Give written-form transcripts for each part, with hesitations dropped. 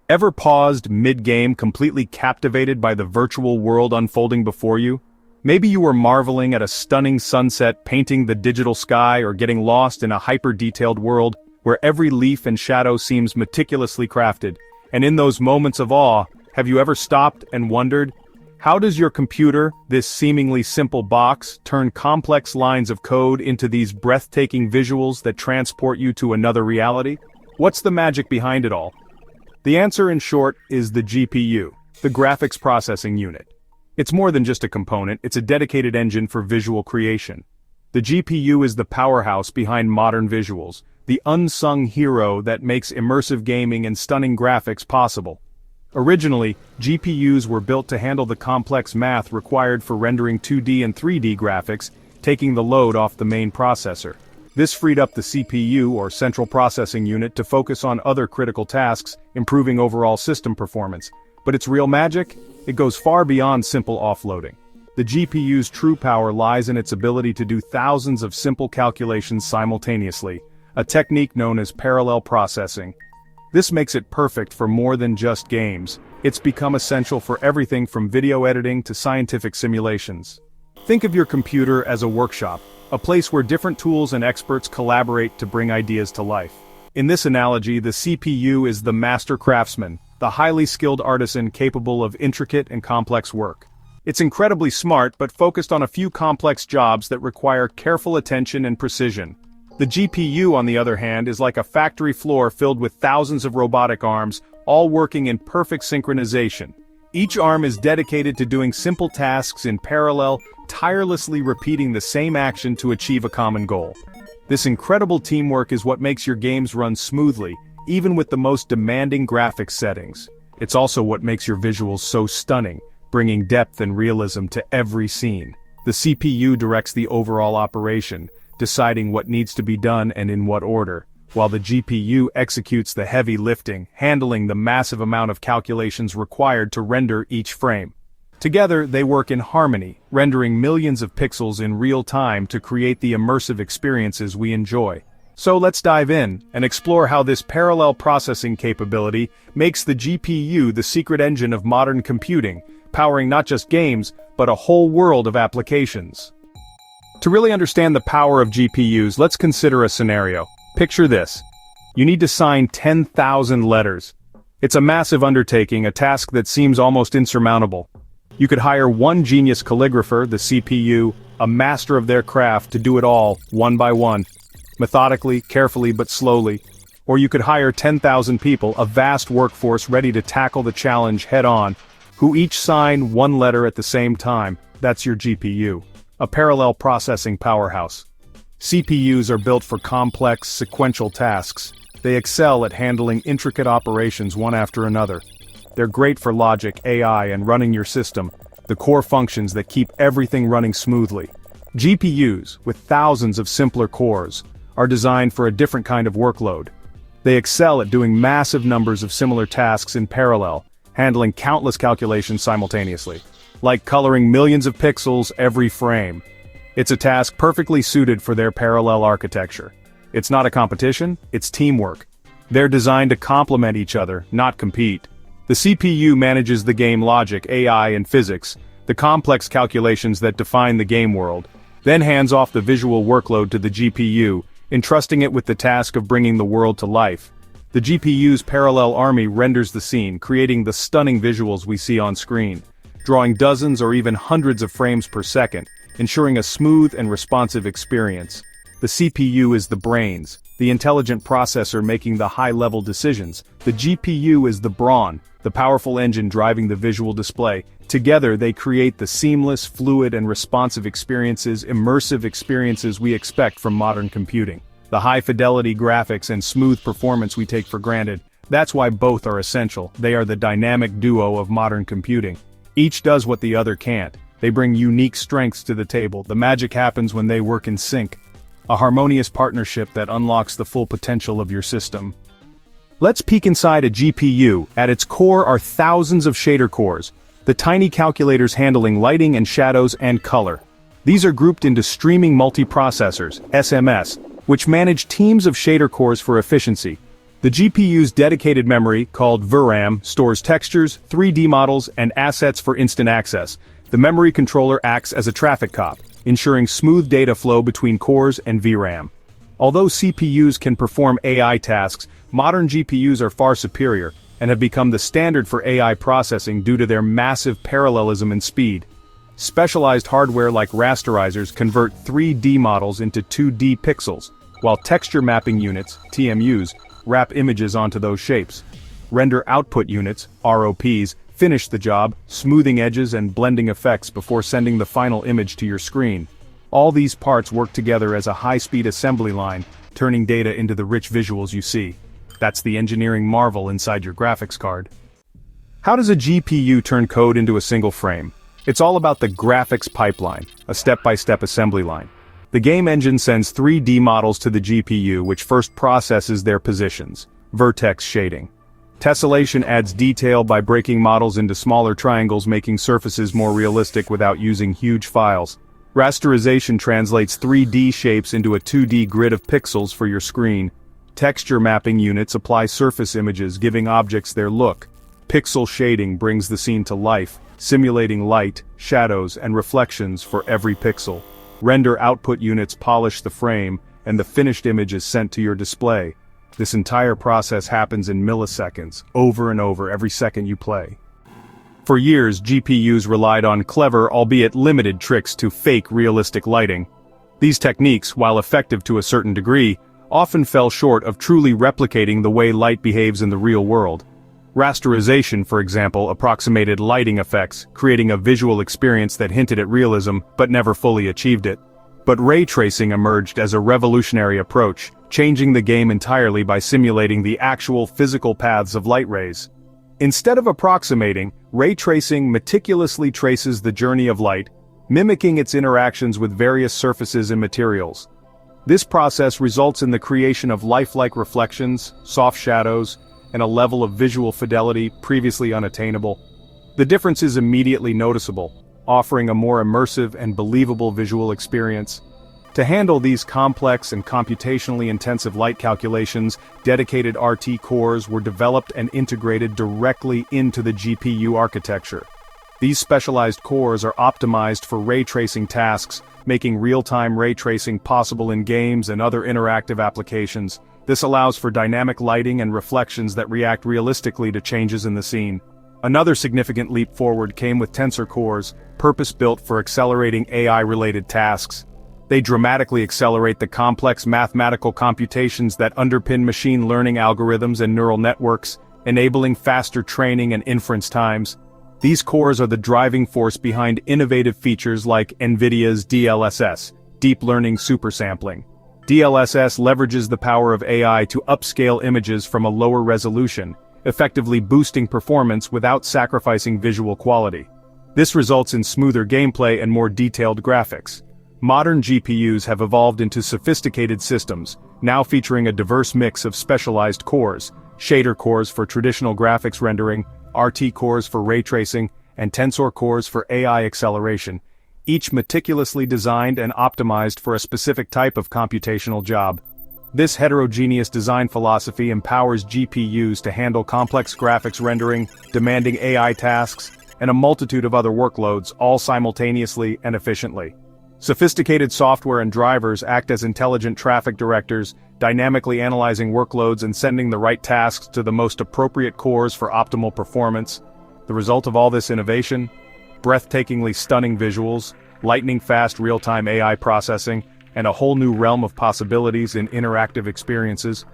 Ever paused mid-game completely captivated by the virtual world unfolding before you? Maybe you were marveling at a stunning sunset painting the digital sky or getting lost in a hyper-detailed world where every leaf and shadow seems meticulously crafted. And in those moments of awe, have you ever stopped and wondered, how does your computer, this seemingly simple box, turn complex lines of code into these breathtaking visuals that transport you to another reality? What's the magic behind it all? The answer, in short, is the GPU, the graphics processing unit. It's more than just a component, it's a dedicated engine for visual creation. The GPU is the powerhouse behind modern visuals, the unsung hero that makes immersive gaming and stunning graphics possible. Originally, GPUs were built to handle the complex math required for rendering 2D and 3D graphics, taking the load off the main processor. This freed up the CPU, or central processing unit, to focus on other critical tasks, improving overall system performance. But its real magic? It goes far beyond simple offloading. The GPU's true power lies in its ability to do thousands of simple calculations simultaneously, a technique known as parallel processing. This makes it perfect for more than just games. It's become essential for everything from video editing to scientific simulations. Think of your computer as a workshop, a place where different tools and experts collaborate to bring ideas to life. In this analogy, the CPU is the master craftsman, the highly skilled artisan capable of intricate and complex work. It's incredibly smart but focused on a few complex jobs that require careful attention and precision. The GPU, on the other hand, is like a factory floor filled with thousands of robotic arms, all working in perfect synchronization. Each arm is dedicated to doing simple tasks in parallel, tirelessly repeating the same action to achieve a common goal. This incredible teamwork is what makes your games run smoothly, even with the most demanding graphics settings. It's also what makes your visuals so stunning, bringing depth and realism to every scene. The CPU directs the overall operation, deciding what needs to be done and in what order, while the GPU executes the heavy lifting, handling the massive amount of calculations required to render each frame. Together, they work in harmony, rendering millions of pixels in real time to create the immersive experiences we enjoy. So let's dive in and explore how this parallel processing capability makes the GPU the secret engine of modern computing, powering not just games, but a whole world of applications. To really understand the power of GPUs, let's consider a scenario. Picture this. You need to sign 10,000 letters. It's a massive undertaking, a task that seems almost insurmountable. You could hire one genius calligrapher, the CPU, a master of their craft, to do it all, one by one, methodically, carefully, but slowly. Or you could hire 10,000 people, a vast workforce ready to tackle the challenge head-on, who each sign one letter at the same time. That's your GPU. A parallel processing powerhouse. CPUs are built for complex, sequential tasks. They excel at handling intricate operations one after another. They're great for logic, AI, and running your system, the core functions that keep everything running smoothly. GPUs, with thousands of simpler cores, are designed for a different kind of workload. They excel at doing massive numbers of similar tasks in parallel, handling countless calculations simultaneously. Like coloring millions of pixels every frame. It's a task perfectly suited for their parallel architecture. It's not a competition, it's teamwork. They're designed to complement each other, not compete. The CPU manages the game logic, AI, and physics, the complex calculations that define the game world, then hands off the visual workload to the GPU, entrusting it with the task of bringing the world to life. The GPU's parallel army renders the scene, creating the stunning visuals we see on screen, drawing dozens or even hundreds of frames per second, ensuring a smooth and responsive experience. The CPU is the brains, the intelligent processor making the high-level decisions. The GPU is the brawn, the powerful engine driving the visual display. Together they create the seamless, fluid, and responsive experiences, immersive experiences we expect from modern computing. The high-fidelity graphics and smooth performance we take for granted. That's why both are essential. They are the dynamic duo of modern computing. Each does what the other can't. They bring unique strengths to the table. The magic happens when they work in sync. A harmonious partnership that unlocks the full potential of your system. Let's peek inside a GPU. At its core are thousands of shader cores, the tiny calculators handling lighting and shadows and color. These are grouped into streaming multiprocessors, SMS, which manage teams of shader cores for efficiency. The The GPU's dedicated memory, called VRAM, stores textures, 3D models, and assets for instant access. The memory controller acts as a traffic cop, ensuring smooth data flow between cores and VRAM. Although CPUs can perform AI tasks, modern GPUs are far superior, and have become the standard for AI processing due to their massive parallelism and speed. Specialized hardware like rasterizers convert 3D models into 2D pixels, while texture mapping units, TMUs, wrap images onto those shapes. Render output units, ROPs, finish the job, smoothing edges and blending effects before sending the final image to your screen. All these parts work together as a high-speed assembly line, turning data into the rich visuals you see. That's the engineering marvel inside your graphics card. How does a GPU turn code into a single frame? It's all about the graphics pipeline, a step-by-step assembly line. The game engine sends 3D models to the GPU, which first processes their positions, vertex shading. Tessellation adds detail by breaking models into smaller triangles, making surfaces more realistic without using huge files. Rasterization translates 3D shapes into a 2D grid of pixels for your screen. Texture mapping units apply surface images, giving objects their look. Pixel shading brings the scene to life, simulating light, shadows, and reflections for every pixel. Render output units polish the frame, and the finished image is sent to your display. This entire process happens in milliseconds, over and over every second you play. For years, GPUs relied on clever, albeit limited, tricks to fake realistic lighting. These techniques, while effective to a certain degree, often fell short of truly replicating the way light behaves in the real world. Rasterization, for example, approximated lighting effects, creating a visual experience that hinted at realism but never fully achieved it. But ray tracing emerged as a revolutionary approach, changing the game entirely by simulating the actual physical paths of light rays. Instead of approximating, ray tracing meticulously traces the journey of light, mimicking its interactions with various surfaces and materials. This process results in the creation of lifelike reflections, soft shadows, and a level of visual fidelity previously unattainable. The difference is immediately noticeable, offering a more immersive and believable visual experience. To handle these complex and computationally intensive light calculations, dedicated RT cores were developed and integrated directly into the GPU architecture. These specialized cores are optimized for ray tracing tasks, making real-time ray tracing possible in games and other interactive applications. This allows for dynamic lighting and reflections that react realistically to changes in the scene. Another significant leap forward came with Tensor cores, purpose-built for accelerating AI-related tasks. They dramatically accelerate the complex mathematical computations that underpin machine learning algorithms and neural networks, enabling faster training and inference times. These cores are the driving force behind innovative features like Nvidia's DLSS, Deep Learning Supersampling. DLSS leverages the power of AI to upscale images from a lower resolution, effectively boosting performance without sacrificing visual quality. This results in smoother gameplay and more detailed graphics. Modern GPUs have evolved into sophisticated systems, now featuring a diverse mix of specialized cores, shader cores for traditional graphics rendering, RT cores for ray tracing, and Tensor cores for AI acceleration, each meticulously designed and optimized for a specific type of computational job. This heterogeneous design philosophy empowers GPUs to handle complex graphics rendering, demanding AI tasks, and a multitude of other workloads, all simultaneously and efficiently. Sophisticated software and drivers act as intelligent traffic directors, dynamically analyzing workloads and sending the right tasks to the most appropriate cores for optimal performance. The result of all this innovation? Breathtakingly stunning visuals, lightning-fast real-time AI processing, and a whole new realm of possibilities in interactive experiences.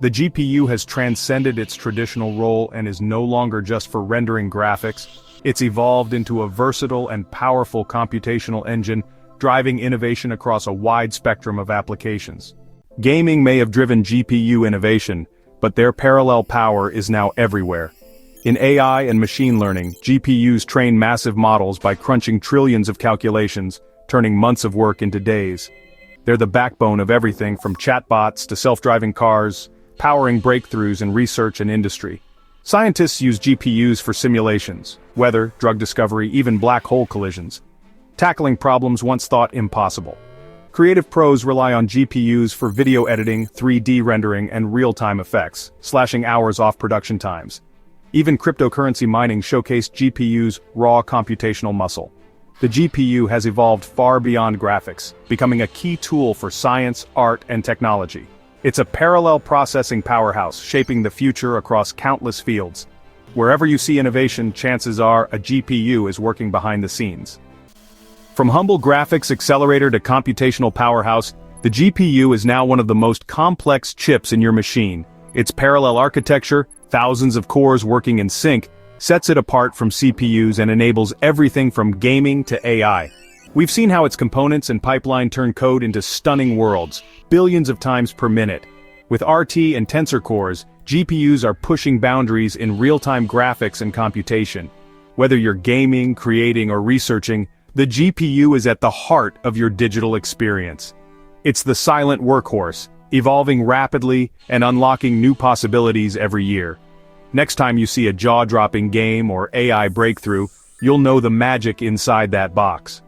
The GPU has transcended its traditional role and is no longer just for rendering graphics. It's evolved into a versatile and powerful computational engine, driving innovation across a wide spectrum of applications. Gaming may have driven GPU innovation, but their parallel power is now everywhere. In AI and machine learning, GPUs train massive models by crunching trillions of calculations, turning months of work into days. They're the backbone of everything from chatbots to self-driving cars, powering breakthroughs in research and industry. Scientists use GPUs for simulations, weather, drug discovery, even black hole collisions, tackling problems once thought impossible. Creative pros rely on GPUs for video editing, 3D rendering, and real-time effects, slashing hours off production times. Even cryptocurrency mining showcased GPU's raw computational muscle. The GPU has evolved far beyond graphics, becoming a key tool for science, art, and technology. It's a parallel processing powerhouse, shaping the future across countless fields. Wherever you see innovation, chances are a GPU is working behind the scenes. From humble graphics accelerator to computational powerhouse, the GPU is now one of the most complex chips in your machine. Its parallel architecture, thousands of cores working in sync, sets it apart from CPUs and enables everything from gaming to AI. We've seen how its components and pipeline turn code into stunning worlds, billions of times per minute. With RT and Tensor cores, GPUs are pushing boundaries in real-time graphics and computation. Whether you're gaming, creating, or researching, the GPU is at the heart of your digital experience. It's the silent workhorse, evolving rapidly and unlocking new possibilities every year. Next time you see a jaw-dropping game or AI breakthrough, you'll know the magic inside that box.